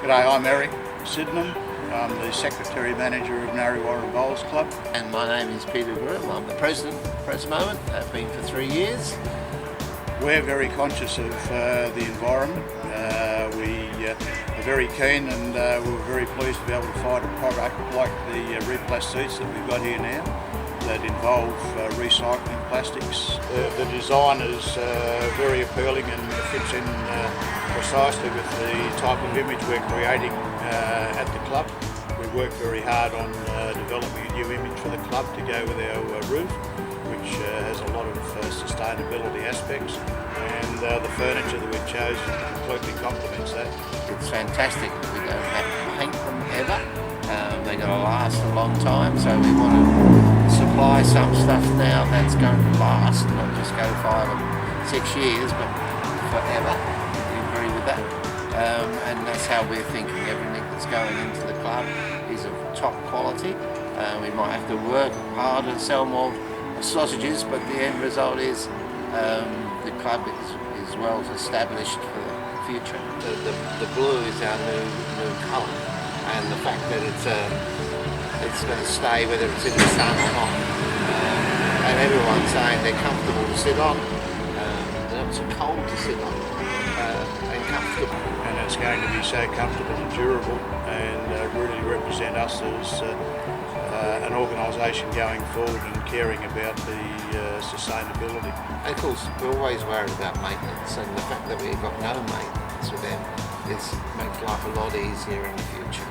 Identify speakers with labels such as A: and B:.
A: G'day, I'm Eric Sydenham. I'm the Secretary Manager of Narre Warren Bowls Club.
B: And my name is Peter Groom. I'm the President at the present moment. I've been for 3 years.
A: We're very conscious of the environment. We are very keen and we're very pleased to be able to find a product like the Replas seats that we've got here now that involve recycling plastics. The design is very appealing and fits in precisely with the type of image we're creating at the club. We work very hard on developing a new image for the club to go with our roof, which has a lot of sustainability aspects, and the furniture that we've chosen completely complements that.
B: It's fantastic. We don't have to paint them ever. They're going to last a long time, so we want to supply some stuff now that's going to last, not just go 5 or 6 years, but forever. You agree with that? And that's how we're thinking. Everything that's going into the club is of top quality. We might have to work hard and sell more sausages, but the end result is the club is well established for the future.
C: The blue is our new colour, and the fact that it's going to stay whether it's in the sun or not, and everyone's saying they're comfortable to sit on, they're not so cold to sit on, and comfortable.
A: And it's going to be so comfortable and durable, and really represent us as an organisation going forward and caring about the sustainability.
C: And of course, we're always worried about maintenance, and the fact that we've got no maintenance with them makes life a lot easier in the future.